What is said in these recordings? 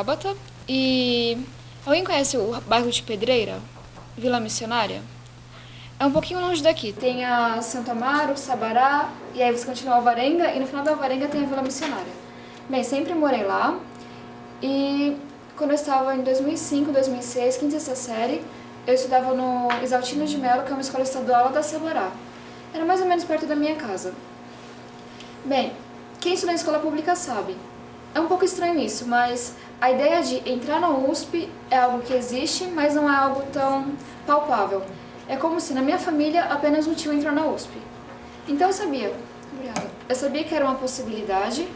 Tabata e alguém conhece o bairro de Pedreira? Vila Missionária? É um pouquinho longe daqui. Tem a Santo Amaro, Sabará, e aí você continua a Alvarenga, e no final da Alvarenga tem a Vila Missionária. Bem, sempre morei lá, e quando eu estava em 2005, 2006, quinta e sexta série, eu estudava no Exaltino de Melo, que é uma escola estadual lá da Sabará. Era mais ou menos perto da minha casa. Bem, quem estuda em escola pública sabe. É um pouco estranho isso, mas a ideia de entrar na USP é algo que existe, mas não é algo tão palpável. É como se na minha família apenas um tio entrou na USP. Então eu sabia que era uma possibilidade,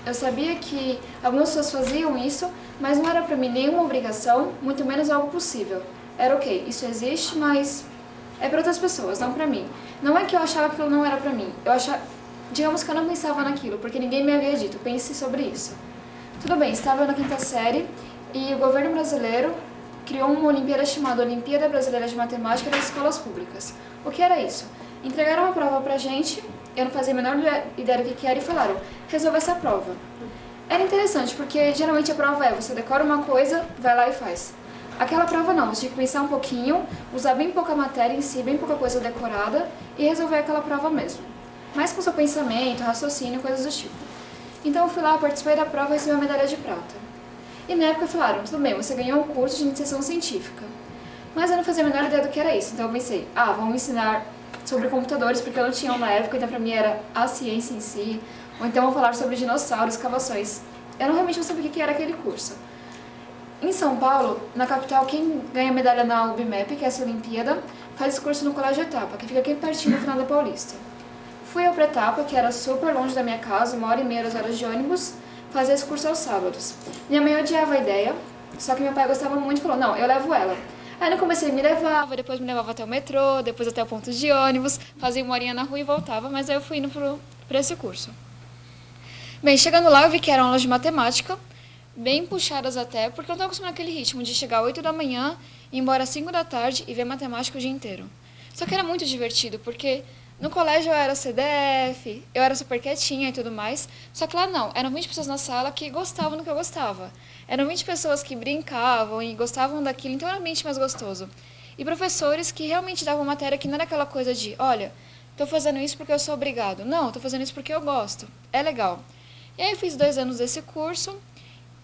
eu sabia que algumas pessoas faziam isso, mas não era pra mim nenhuma obrigação, muito menos algo possível. Era ok, isso existe, mas é pra outras pessoas, não pra mim. Não é que eu achava que aquilo não era pra mim, digamos que eu não pensava naquilo, porque ninguém me havia dito, pense sobre isso. Tudo bem, estava na quinta série e o governo brasileiro criou uma Olimpíada chamada Olimpíada Brasileira de Matemática das Escolas Públicas. O que era isso? Entregaram uma prova pra gente, eu não fazia a menor ideia do que era e falaram, resolva essa prova. Era interessante, porque geralmente a prova é, você decora uma coisa, vai lá e faz. Aquela prova não, você tinha que pensar um pouquinho, usar bem pouca matéria em si, bem pouca coisa decorada e resolver aquela prova mesmo. Mais com seu pensamento, raciocínio, coisas do tipo. Então eu fui lá, participei da prova e recebi uma medalha de prata. E na época falaram, tudo bem, você ganhou um curso de iniciação científica. Mas eu não fazia a menor ideia do que era isso, então eu pensei, vamos ensinar sobre computadores, porque eu não tinha um na época, então pra mim era a ciência em si, ou então vou falar sobre dinossauros, escavações. Eu realmente não sabia o que era aquele curso. Em São Paulo, na capital, quem ganha medalha na UBMEP, que é essa Olimpíada, faz esse curso no Colégio Etapa, que fica aqui pertinho no final da Paulista. Fui eu pra Etapa, que era super longe da minha casa, 1h30, 2 horas de ônibus, fazer esse curso aos sábados. Minha mãe odiava a ideia, só que meu pai gostava muito e falou, não, eu levo ela. Aí no começo ele me levava, depois me levava até o metrô, depois até o ponto de ônibus, fazia 1 horinha na rua e voltava, mas aí eu fui indo pra esse curso. Bem, chegando lá eu vi que eram aulas de matemática, bem puxadas até, porque eu não estava acostumada àquele ritmo de chegar às 8 da manhã, ir embora às 5 da tarde e ver matemática o dia inteiro. Só que era muito divertido, porque no colégio eu era CDF, eu era super quietinha e tudo mais, só que lá não, eram 20 pessoas na sala que gostavam do que eu gostava. Eram 20 pessoas que brincavam e gostavam daquilo, então era um ambiente mais gostoso. E professores que realmente davam matéria que não era aquela coisa de, olha, estou fazendo isso porque eu sou obrigado. Não, estou fazendo isso porque eu gosto. É legal. E aí eu fiz 2 anos desse curso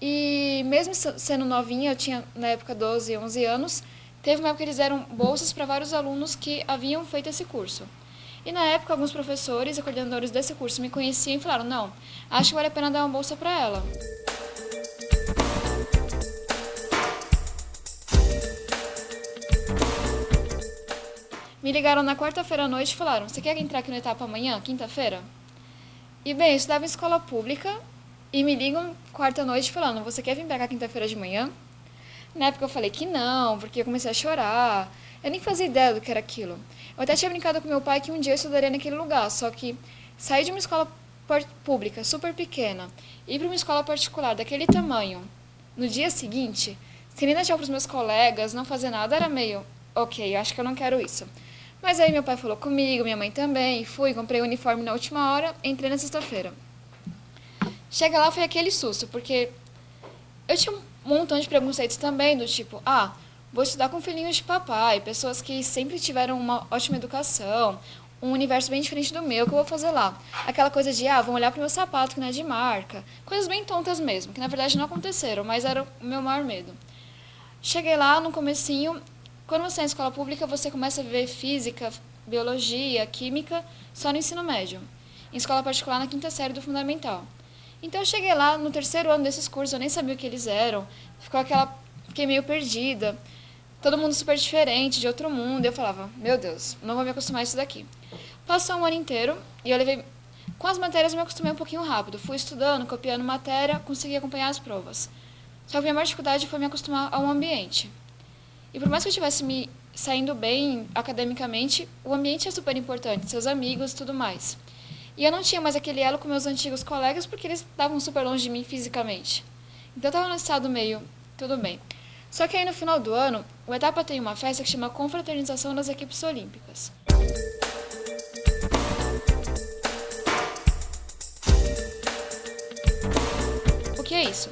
e mesmo sendo novinha, eu tinha na época 12, 11 anos, teve uma época que eles deram bolsas para vários alunos que haviam feito esse curso. E na época, alguns professores e coordenadores desse curso me conheciam e falaram, não, acho que vale a pena dar uma bolsa para ela. Me ligaram na quarta-feira à noite e falaram, você quer entrar aqui no Etapa amanhã, quinta-feira? E bem, eu estudava em escola pública e me ligam quarta-noite falando, você quer vir pra cá quinta-feira de manhã? Na época eu falei que não, porque eu comecei a chorar. Eu nem fazia ideia do que era aquilo. Eu até tinha brincado com meu pai que um dia eu estudaria naquele lugar, só que sair de uma escola pública super pequena e ir para uma escola particular daquele tamanho, no dia seguinte, sem nem dar tchau para os meus colegas, não fazer nada, era meio, ok, acho que eu não quero isso. Mas aí meu pai falou comigo, minha mãe também, fui, comprei o uniforme na última hora, entrei na sexta-feira. Chega lá, foi aquele susto, porque eu tinha um montão de preconceitos também, do tipo, vou estudar com filhinhos de papai, pessoas que sempre tiveram uma ótima educação, um universo bem diferente do meu, que eu vou fazer lá? Aquela coisa de, vão olhar pro meu sapato, que não é de marca. Coisas bem tontas mesmo, que na verdade não aconteceram, mas era o meu maior medo. Cheguei lá no comecinho, quando você é em escola pública, você começa a ver física, biologia, química, só no ensino médio. Em escola particular, na quinta série do fundamental. Então eu cheguei lá, no terceiro ano desses cursos, eu nem sabia o que eles eram, fiquei meio perdida, todo mundo super diferente, de outro mundo, e eu falava, meu Deus, não vou me acostumar a isso daqui. Passou um ano inteiro, e com as matérias eu me acostumei um pouquinho rápido, fui estudando, copiando matéria, consegui acompanhar as provas. Só que a minha maior dificuldade foi me acostumar ao ambiente. E por mais que eu estivesse me saindo bem academicamente, o ambiente é super importante, seus amigos e tudo mais. E eu não tinha mais aquele elo com meus antigos colegas porque eles estavam super longe de mim fisicamente. Então eu estava num estado meio, tudo bem. Só que aí no final do ano, o Etapa tem uma festa que chama Confraternização das Equipes Olímpicas. O que é isso?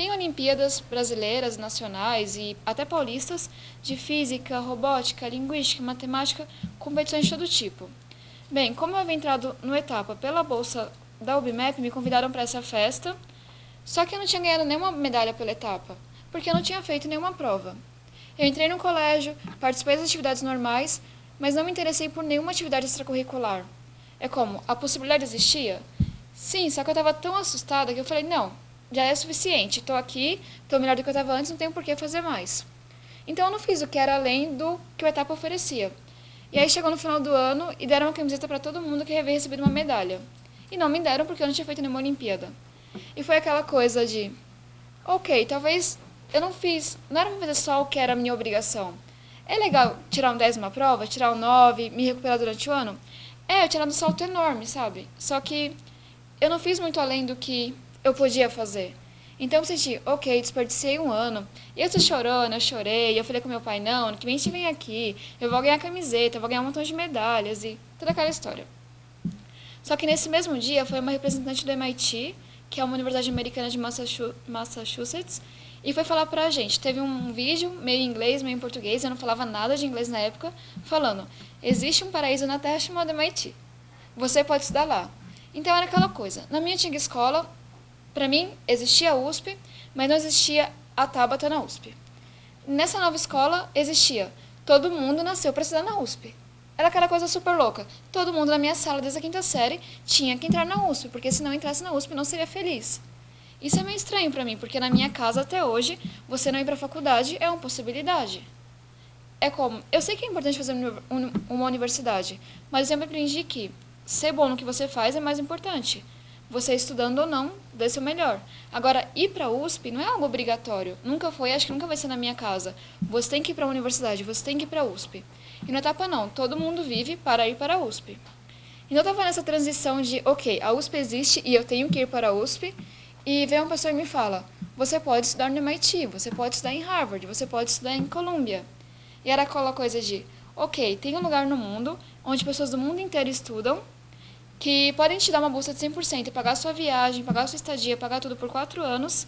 tem Olimpíadas brasileiras, nacionais e até paulistas de física, robótica, linguística, matemática, competições de todo tipo. Bem, como eu havia entrado no etapa pela bolsa da UBMEP, me convidaram para essa festa, só que eu não tinha ganhado nenhuma medalha pela etapa, porque eu não tinha feito nenhuma prova. Eu entrei no colégio, participei das atividades normais, mas não me interessei por nenhuma atividade extracurricular. É como, a possibilidade existia? Sim, só que eu estava tão assustada que eu falei, não, já é suficiente, estou aqui, estou melhor do que eu estava antes, não tenho por que fazer mais. Então eu não fiz o que era além do que o etapa oferecia. E aí chegou no final do ano e deram uma camiseta para todo mundo que havia recebido uma medalha. E não me deram porque eu não tinha feito nenhuma Olimpíada. E foi aquela coisa de, ok, talvez eu não fiz, não era pra fazer só o que era a minha obrigação. É legal tirar um 10 numa prova, tirar um 9, me recuperar durante o ano? É, eu tirar um salto enorme, sabe? Só que eu não fiz muito além do que eu podia fazer. Então eu senti, ok, desperdicei um ano. E eu tô chorando, eu chorei, eu falei com meu pai, não, ano que vem a gente vem aqui, eu vou ganhar camiseta, eu vou ganhar um montão de medalhas e toda aquela história. Só que nesse mesmo dia foi uma representante do MIT, que é uma universidade americana de Massachusetts, e foi falar pra gente. Teve um vídeo, meio em inglês, meio em português, eu não falava nada de inglês na época, falando, existe um paraíso na Terra chamado MIT. Você pode estudar lá. Então era aquela coisa. Na minha antiga escola, pra mim, existia a USP, mas não existia a Tabata na USP. Nessa nova escola, existia. Todo mundo nasceu pra estudar na USP. Era aquela coisa super louca. Todo mundo na minha sala, desde a quinta série, tinha que entrar na USP, porque se não entrasse na USP, não seria feliz. Isso é meio estranho pra mim, porque na minha casa, até hoje, você não ir pra faculdade é uma possibilidade. É como, eu sei que é importante fazer uma universidade, mas eu sempre aprendi que ser bom no que você faz é mais importante. Você estudando ou não, dê seu melhor. Agora, ir para a USP não é algo obrigatório. Nunca foi, acho que nunca vai ser na minha casa. Você tem que ir para a universidade, você tem que ir para a USP. E na etapa não, todo mundo vive para ir para a USP. Então eu estava nessa transição de, ok, a USP existe e eu tenho que ir para a USP. E vem uma pessoa e me fala, você pode estudar no MIT, você pode estudar em Harvard, você pode estudar em Columbia. E era aquela coisa de, ok, tem um lugar no mundo onde pessoas do mundo inteiro estudam, que podem te dar uma bolsa de 100% e pagar a sua viagem, pagar a sua estadia, pagar tudo por 4 anos,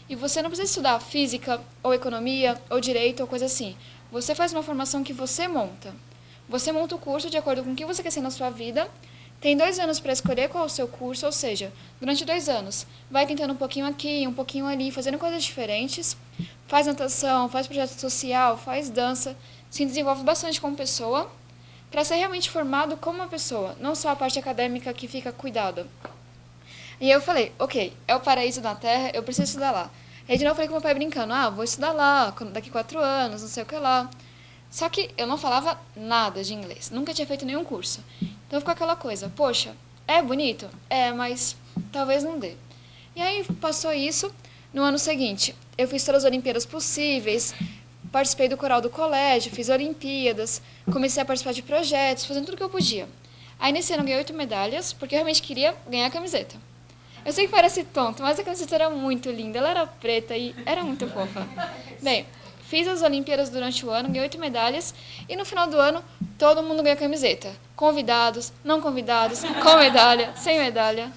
e você não precisa estudar física, ou economia, ou direito, ou coisa assim. Você faz uma formação que você monta. Você monta o curso de acordo com o que você quer ser na sua vida, tem 2 anos para escolher qual é o seu curso, ou seja, durante 2 anos, vai tentando um pouquinho aqui, um pouquinho ali, fazendo coisas diferentes, faz natação, faz projeto social, faz dança, se desenvolve bastante como pessoa, para ser realmente formado como uma pessoa, não só a parte acadêmica que fica cuidada. E eu falei, ok, é o paraíso na Terra, eu preciso estudar lá. E aí de novo eu falei com meu pai brincando, vou estudar lá, daqui 4 anos, não sei o que lá. Só que eu não falava nada de inglês, nunca tinha feito nenhum curso. Então ficou aquela coisa, poxa, é bonito? É, mas talvez não dê. E aí passou isso, no ano seguinte, eu fiz todas as Olimpíadas possíveis, participei do coral do colégio, fiz Olimpíadas, comecei a participar de projetos, fazendo tudo que eu podia. Aí nesse ano eu ganhei 8 medalhas, porque eu realmente queria ganhar a camiseta. Eu sei que parece tonto, mas a camiseta era muito linda, ela era preta e era muito fofa. Bem, fiz as Olimpíadas durante o ano, ganhei 8 medalhas, e no final do ano todo mundo ganhou camiseta. Convidados, não convidados, com medalha, sem medalha.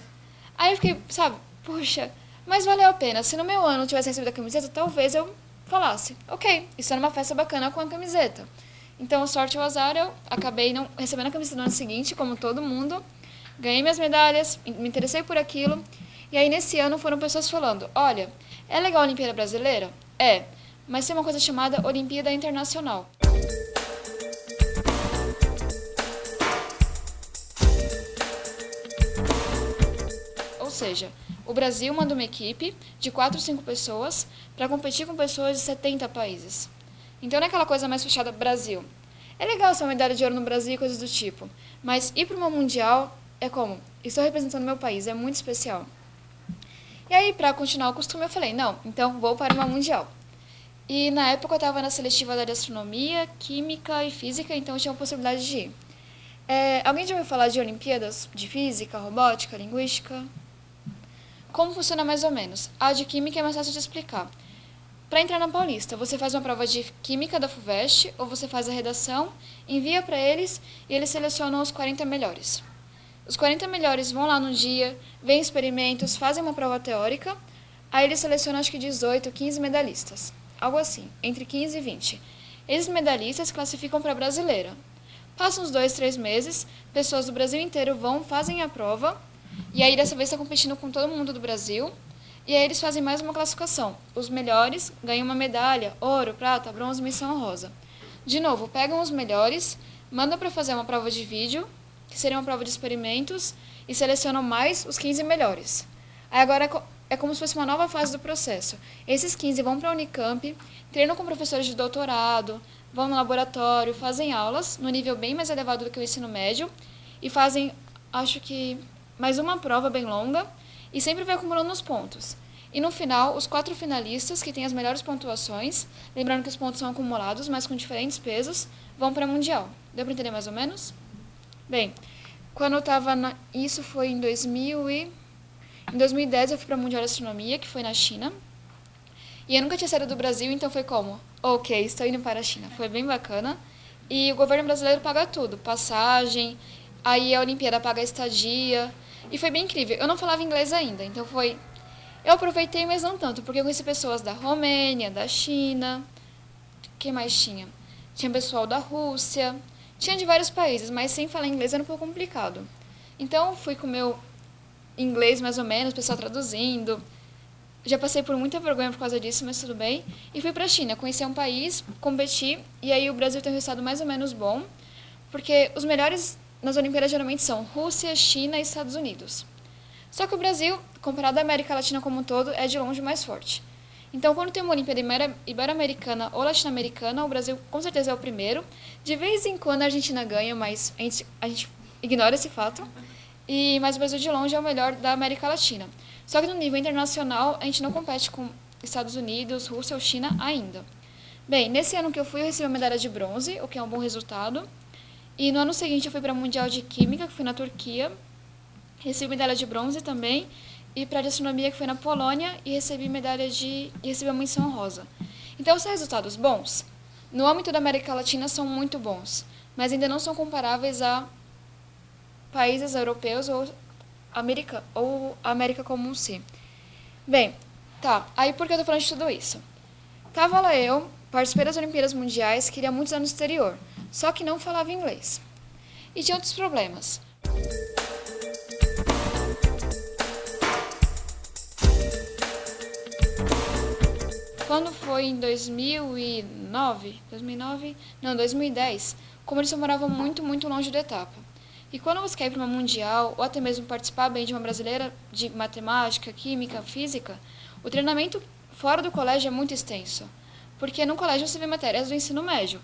Aí eu fiquei, sabe, puxa, mas valeu a pena. Se no meu ano eu tivesse recebido a camiseta, talvez eu falasse, ok, isso era uma festa bacana com a camiseta. Então, sorte ou azar, eu acabei não recebendo a camiseta no ano seguinte, como todo mundo, ganhei minhas medalhas, me interessei por aquilo, e aí nesse ano foram pessoas falando, olha, é legal a Olimpíada Brasileira? É, mas tem uma coisa chamada Olimpíada Internacional. Ou seja, o Brasil manda uma equipe de 4 ou 5 pessoas para competir com pessoas de 70 países. Então não é aquela coisa mais fechada Brasil. É legal ser uma medalha de ouro no Brasil e coisas do tipo, mas ir para uma mundial é como, estou representando meu país, é muito especial. E aí, para continuar o costume, eu falei, não, então vou para uma mundial. E na época eu estava na seletiva da área de astronomia, química e física, então eu tinha a possibilidade de ir. Alguém já ouviu falar de Olimpíadas de física, robótica, linguística? Como funciona mais ou menos? A de química é mais fácil de explicar. Para entrar na Paulista, você faz uma prova de química da FUVEST, ou você faz a redação, envia para eles e eles selecionam os 40 melhores. Os 40 melhores vão lá no dia, veem experimentos, fazem uma prova teórica, Aí eles selecionam acho que 18, 15 medalhistas. Algo assim, entre 15 e 20. Esses medalhistas classificam para a brasileira. Passam uns 2, 3 meses, pessoas do Brasil inteiro vão, fazem a prova, e aí dessa vez está competindo com todo mundo do Brasil, e aí eles fazem mais uma classificação. Os melhores ganham uma medalha, ouro, prata, bronze, menção honrosa. De novo, pegam os melhores, mandam para fazer uma prova de vídeo, que seria uma prova de experimentos, e selecionam mais os 15 melhores. Aí agora é como se fosse uma nova fase do processo. Esses 15 vão para a Unicamp, treinam com professores de doutorado, vão no laboratório, fazem aulas no nível bem mais elevado do que o ensino médio e fazem, acho que, mais uma prova bem longa e sempre vai acumulando os pontos. E no final, os 4 finalistas, que têm as melhores pontuações, lembrando que os pontos são acumulados, mas com diferentes pesos, vão para a Mundial. Deu para entender mais ou menos? Bem, quando eu estava isso foi em 2010 eu fui para a Mundial de Astronomia, que foi na China. E eu nunca tinha saído do Brasil, então foi como? Ok, estou indo para a China. Foi bem bacana. E o governo brasileiro paga tudo, passagem, aí a Olimpíada paga a estadia. E foi bem incrível. Eu não falava inglês ainda, então foi... Eu aproveitei, mas não tanto, porque eu conheci pessoas da Romênia, da China... O que mais tinha? Tinha pessoal da Rússia, tinha de vários países, mas sem falar inglês era um pouco complicado. Então fui com o meu inglês mais ou menos, o pessoal traduzindo... Já passei por muita vergonha por causa disso, mas tudo bem. E fui para a China, conhecer um país, competir, e aí o Brasil tem um resultado mais ou menos bom, porque os melhores nas Olimpíadas geralmente são Rússia, China e Estados Unidos. Só que o Brasil, comparado à América Latina como um todo, é de longe mais forte. Então, quando tem uma Olimpíada Ibero-Americana ou Latino-Americana, o Brasil com certeza é o primeiro. De vez em quando a Argentina ganha, mas a gente ignora esse fato. Mas o Brasil de longe é o melhor da América Latina. Só que no nível internacional, a gente não compete com Estados Unidos, Rússia ou China ainda. Bem, nesse ano que eu fui, eu recebi uma medalha de bronze, o que é um bom resultado. E no ano seguinte eu fui para o Mundial de Química, que foi na Turquia. Recebi medalha de bronze também. E para a de astronomia, que foi na Polônia, e recebi uma menção honrosa. Então, são resultados bons? No âmbito da América Latina, são muito bons, mas ainda não são comparáveis a países europeus ou a América como um si. Bem, tá, aí por que eu tô falando de tudo isso? Tava lá eu, participei das Olimpíadas Mundiais, queria muitos anos no exterior, só que não falava inglês. E tinha outros problemas. Quando foi em 2010, como eles moravam muito, muito longe da etapa. E quando você quer ir para uma mundial, ou até mesmo participar bem de uma brasileira de matemática, química, física, o treinamento fora do colégio é muito extenso. Porque no colégio você vê matérias do ensino médio.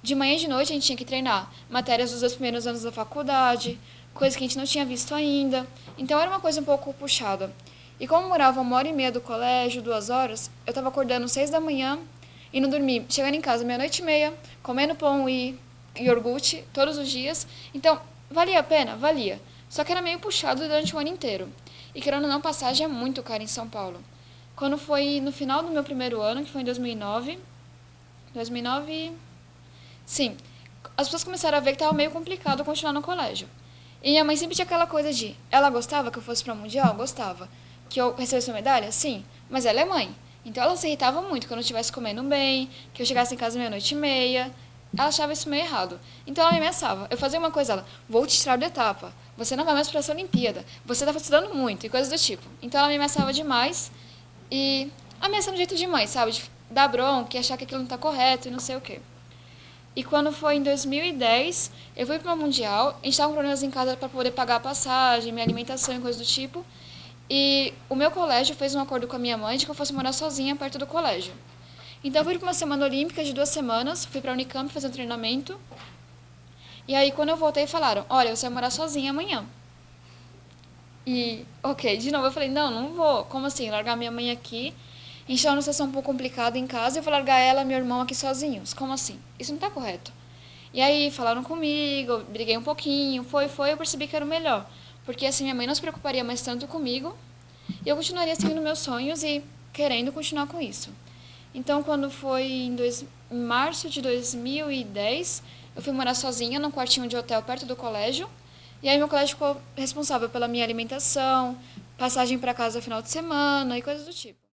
De manhã e de noite a gente tinha que treinar matérias dos 2 primeiros anos da faculdade, coisas que a gente não tinha visto ainda. Então era uma coisa um pouco puxada. E como eu morava 1h30 do colégio, 2 horas, eu estava acordando 6 da manhã, indo dormir, chegando em casa 00:30, comendo pão e iogurte todos os dias. Então, valia a pena? Valia. Só que era meio puxado durante o ano inteiro. E querendo ou não, passagem é muito cara em São Paulo. Quando foi no final do meu primeiro ano, que foi em 2009... Sim, as pessoas começaram a ver que estava meio complicado continuar no colégio. E minha mãe sempre tinha aquela coisa de... Ela gostava que eu fosse para o Mundial? Gostava. Que eu recebesse uma medalha? Sim. Mas ela é mãe. Então ela se irritava muito que eu não estivesse comendo bem, que eu chegasse em casa 00:30. Ela achava isso meio errado. Então ela me ameaçava. Eu fazia uma coisa, ela, vou te tirar da etapa. Você não vai mais para essa Olimpíada. Você estava estudando muito e coisas do tipo. Então ela me ameaçava demais e ameaçando de jeito de mãe, sabe? De dar bronca e achar que aquilo não está correto e não sei o quê. E quando foi em 2010, eu fui para uma mundial. A gente estava com problemas em casa para poder pagar a passagem, minha alimentação e coisas do tipo. E o meu colégio fez um acordo com a minha mãe de que eu fosse morar sozinha perto do colégio. Então eu fui para uma semana olímpica de 2 semanas, fui para a Unicamp fazer um treinamento. E aí quando eu voltei falaram, olha, você vai morar sozinha amanhã. E, ok, de novo eu falei, não vou. Como assim, largar minha mãe aqui? A gente tá numa situação um pouco complicada em casa e eu vou largar ela e meu irmão aqui sozinhos. Como assim? Isso não tá correto. E aí falaram comigo, eu briguei um pouquinho, eu percebi que era o melhor. Porque assim minha mãe não se preocuparia mais tanto comigo e eu continuaria seguindo meus sonhos e querendo continuar com isso. Então, quando foi em março de 2010, eu fui morar sozinha num quartinho de hotel perto do colégio. E aí meu colégio ficou responsável pela minha alimentação, passagem para casa no final de semana e coisas do tipo.